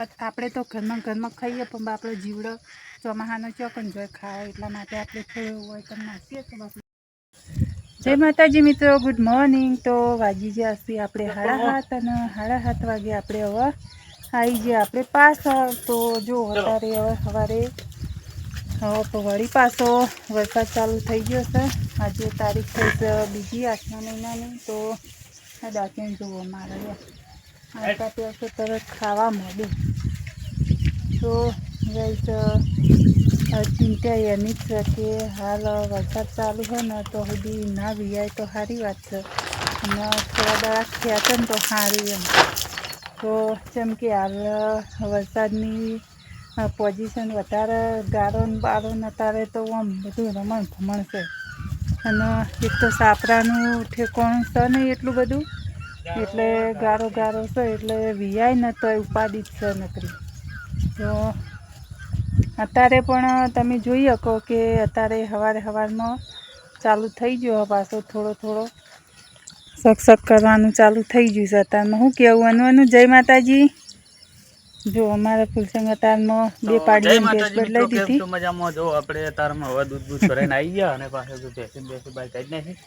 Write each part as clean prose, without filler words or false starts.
આપણે તો ઘરમાં ખાઈએ પણ આપણો જીવડો ચોમાહાનો ચોકન જોઈ ખાય એટલા માટે આપણે થોડું હોય તો નાખીએ તો બાપુ. જય માતાજી મિત્રો, ગુડ મોર્નિંગ. તો વાગી ગયા છીએ આપણે 7:30 અને 7:30 વાગે આપણે હવે આવી ગયા આપણે પાછળ. તો જો અત્યારે હવે સવારે તો વળી પાછો વરસાદ ચાલુ થઈ ગયો છે. આજે તારીખ થઈ છે 2 8મા મહિનાની. તો આ દાખીને જુઓ મારે આવતા ત્યાં તરત ખાવા મળ્યું. તો ગઈશ ચિંતા એની જ છે કે હાલ વરસાદ ચાલુ હોય ને તો સુધી ના વિયાય તો સારી વાત છે, અને થોડા દાડા ખેંચે ને તો સારું એમ. તો જેમ કે હાલ વરસાદની પોઝિશન વધારે ગારો ને બારો ને તારે તો આમ બધું રમણ ભમણ છે, અને એક તો સાપરાનું ઠેકોણું છે નહીં એટલું બધું, એટલે ગારો છે એટલે વિયાય ને તો ઉપાધિ જ છે નકરી. તો અત્યારે પણ તમે જોઈ શકો કે અત્યારે સવારમાં ચાલુ થઈ ગયો પાછો થોડો સક કરવાનું ચાલુ થઈ ગયું છે. અત્યારમાં શું કહેવું અનવાનું. જય માતાજી. જો અમારા ફૂલસંગ અત્યારમાં 2 પાડીઓ ભેંસ બદલાઈ દીધી. મજામાં જો આપણે અત્યારમાં હવે દૂધ ભરાઈને આવી ગયા અને પાછળ બેસી બાઈ કાઢી નાખી,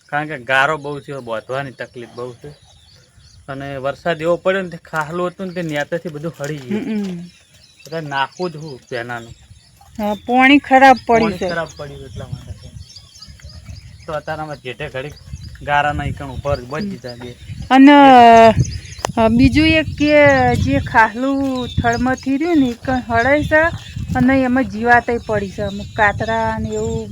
કારણ કે ગારો બહુ છે, બોધવાની તકલીફ બહુ છે, અને વરસાદ એવો પડ્યો ને ખાહલું હતું ને તે નેતાથી બધું હળી ગયું. નાખવું જ હું પેનાનું પાણી ખરાબ પડ્યું એટલા માટે. તો અત્યારમાં જેઠે ઘડી ગારાના ઈકણ ઉપર બચી જાય. અને બીજું એક કે જે ખાહલું થળમાંથી રહ્યું ને ઈકણ હળાય છે, અને એમાં જીવાતય પડી છે, અમુક કાતરા ને એવું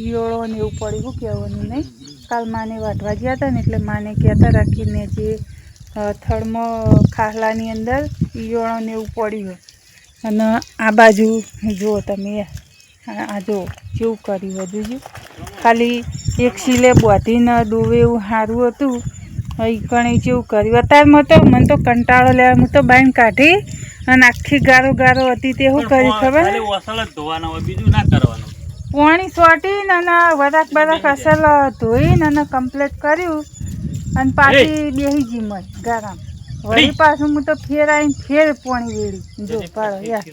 ઈયળો ને એવું પડ્યું. શું કહેવાનું નહીં. કાલ માને વાટવા ગયા હતા ને એટલે માને કહેતા રાખીને જે થળમાં ખાહલાની અંદર ઈયળો ને એવું પડ્યું. અને આ બાજુ જુઓ તમે, આ જો કેવું કર્યું બધું. ખાલી એક સિલે બોધીને દોવે એવું સારું હતું, કણી જેવું કર્યું. અત્યારમાં તો મને તો કંટાળો લેવા, હું તો બાઈને કાઢી અને આખી ગારો હતી. તે શું કર્યું ખબર? બીજું ના કરવાનું. પાણી સોટીને અને વરાક અસલ ધોઈને અને કમ્પ્લીટ કર્યું, અને પાછી બેસી જી મય ગારામાં. વળી પાછું હું તો ફેર પાણી વેળી. જો પાડો યાર,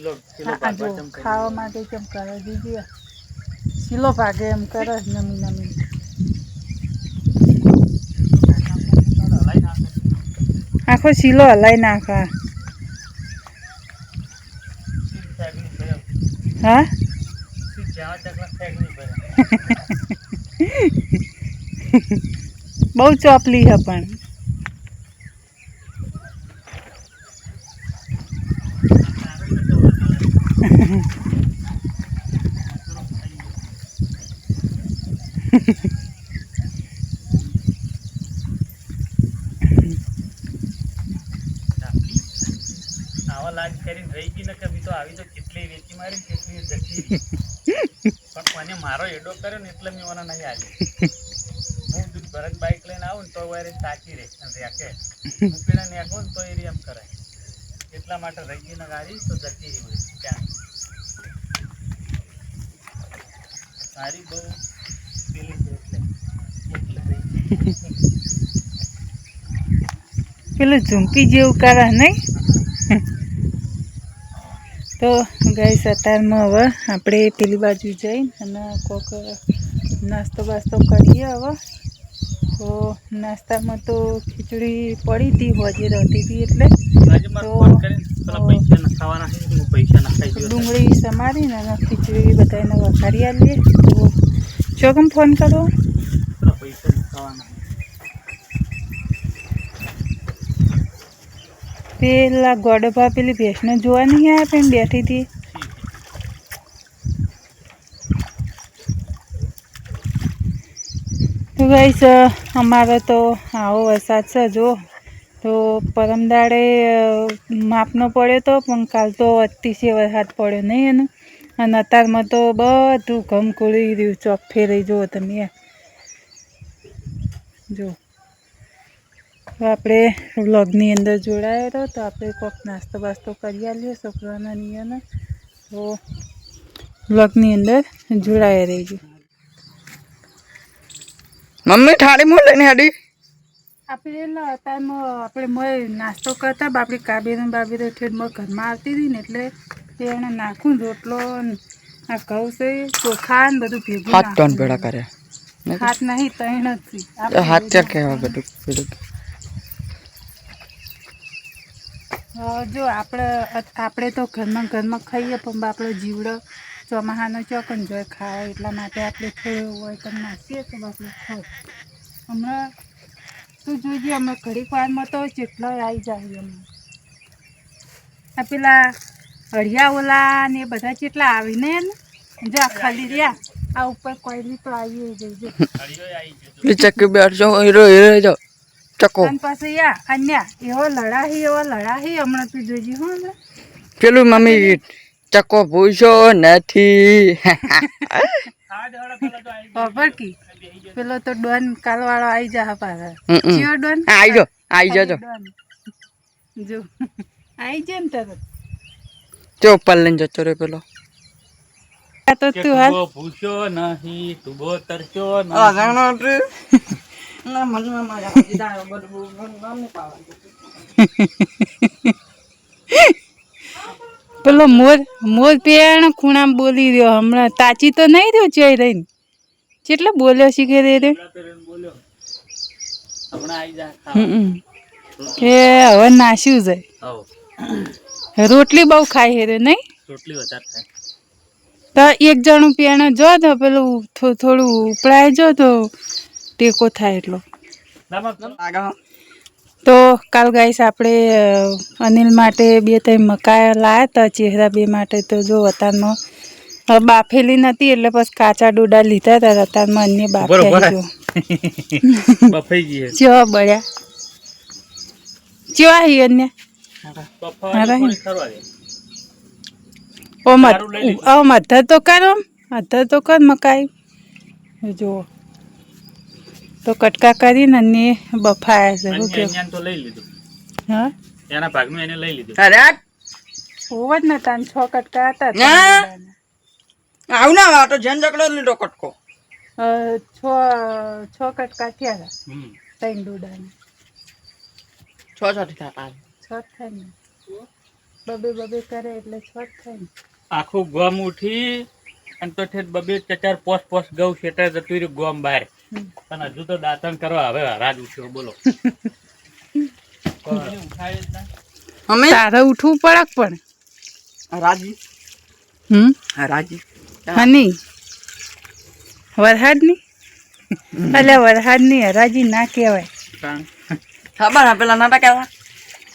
જો ખાવા માટે કેમ કરે દીધી, સિલો ભાગે એમ કરે નમી. આખો સિલો હલાઈ નાખવા. હા બહુ ચોપલી છે પણ. આવા લાગ કરીને રહી ગઈ ને કે તો આવી તો કેટલી વેચી મારી કેટલી જતી, પણ મને મારો એડો કર્યો ને એટલે મેં ઓના નહીં આવી. હું દૂધ ભરત બાઈક લઈને આવું ને તો વારે તાકી રહે કે મૂકીને નાખો ને તો એ એમ કરે, એટલા માટે રહી ગઈ ને ગાડી તો જતી રહી. ત્યાં સારી બહુ પેલી છે પેલું ઝુંકી જેવું કરે નહીં. તો ગાઈસ અત્યારમાં હવે આપણે પેલી બાજુ જઈને અને કોક નાસ્તો બાસ્તો કરીએ હવે. તો નાસ્તામાં તો ખીચડી પડી હતી, હોજે રહેતી હતી એટલે ડુંગળી સમારીને અને ખીચડી બધાને વઘારી આવીએ. તો ચોકમ ફોન કરો. પેલા ગોડભા પેલી ભેંસને જોવા નહીં આવ્યા પણ બેઠી હતી. તો ગાઈસ અમારે તો આવો વરસાદ છે જો. તો પરમદાડે માપનો પડ્યો તો, પણ કાલ તો અતિશય વરસાદ પડ્યો નહીં એનું. અને અત્યારમાં તો બધું ઘમ ખોલી રહ્યું, ચોક ફેરઈ જુઓ તમે જો. તો આપણે વ્લોગની અંદર જોડાયો હતો, તો આપણે કોઈક નાસ્તો બાસ્તો કરી આવીએ છોકરાના નિયને. તો વ્લોગની અંદર જોડાયા રહીજો. મમ્મી થાળી મોં લઈને હાડી આપણે ટાઈમ આપણે મોય નાસ્તો કરતા બાપડી કાબેને બાબીને ઠેડમાં ઘરમાં આવતી હતી ને એટલે એને નાખું રોટલો ને આ ઘઉં છે ચોખા ને બધું ભેગું હાથ ટોન નાખું. ભેળા કર્યા હાથ નહીં ત્રણ જ છે. તો આપણે હાથ એવું ચાર કહેવા બધું પેલું જો આપણે તો ઘરમાં ખાઈએ પણ આપણો જીવડો ચોમાહાનો ચોકન જોઈએ ખાવા એટલા માટે આપણે થોડું હોય તો નાખીએ તો આપણે ખાવ. હમણાં તું જોઈજે અમે ઘડીક વારમાં તો જેટલો આવી જાય અમે આ પેલા હળિયા ઓલા ને એ બધા જેટલા આવીને ને જો આ ખાલી રહ્યા આ ઉપર કોઈ તો આવી જઈજો. હળિયો આવી ગયો. પેલી ચક્કી બેઠજો હીરો જો ચકો અને પાછું યા અન્ય એવો લડાહી હમણાં તું જોઈજે હો ને. પેલું મમ્મી ચકો ભૂસો નથી આ દોડો પેલો તો આવી ગયો. ખબર કી પેલો તો ડોન કાલવાળો આવી જા પાછા. ચિયો ડોન આઈ જો ડોન. જો આવી જાય ને તરત. જો ઉપર લઈને જતો રહ્યો પેલો આ તો કે તું હાલ તુબો ભૂસ્યો નહીં, તુબો તરસ્યો નહીં. પેલો મોર પેણ ખૂણામાં બોલી રહ્યો હમણાં તાચી તો નહીં રહ્યો ચઈ રહીને કેટલો બોલ્યો શીખે રે પેલા તો એને બોલ્યો હમણાં આવી જા ખાવા. કે હવે નાસ્યું જાય હવ રોટલી બહુ ખાય હે રે નહીં રોટલી વધારે થાય. તો એક જણું પેણ જો તો પેલું થોડું ઉપડાય જો તો ટેકો થાય એટલો. તો કાલ ગાઈસ આપણે અનિલ માટે 2-3 મકાઈ લાવ્યા હતા ચહેરા બે માટે. તો જો અતારમાં બાફેલી નથી એટલે પછી કાચા ડોડા લીધા હતા અતારમાં અન્ય બાફ્યા જો બફાઈ ગઈ છે. ચેવા બળ્યા ચેવા હી અન્ય બફાવાની થોડી ખરવા દે. અધર તો કરો અધર તો કર મકાઈ જો તો કટકા કરીને અને બફાયા છે શું કેવું અન્યાને તો લઈ લીધું. હા એના ભાગનું એને લઈ લીધું. હોવ જ ને તાન 6 કટકા હતા આવ ના તો જન જકડો લીધો કટકો 6 કટકા થયા હતા હમ. 3 ડોડાને 6 થાય 6 થાય ને બબે કરે એટલે 6 થાય ને. આખું ગોમ ઉઠી અને તો ઠેઠ બબે ચચાર પોસ ગૌ શેટર જતું રહ્યું ગોમ બહાર. પણ હજુ તો દાંતણ કરવા હવે રાજ ઉઠ્યો બોલો. કોઈ ઉઠાય જ ના. અમે તારે ઉઠવું પડક પણ રાજી રાજી હની વરહાદની એટલે વરહાદની હરાજી ના કહેવાય. કારણ ખબર હે પેલા નાટક કેવા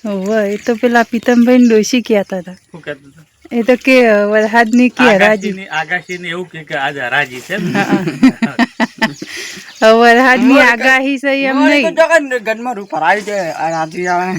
હોવે એ તો પેલા પીતમભાઈ ડોશી કહેતા હતા શું કહેતું હતું? એ તો કે વરહાદની કે હરાજી આગાશીને એવું કે આજ હરાજી છે ને. વરહાદની આગાહી છે એમ નહીં ગનમાં રૂપ આવી જાય રાજી આવે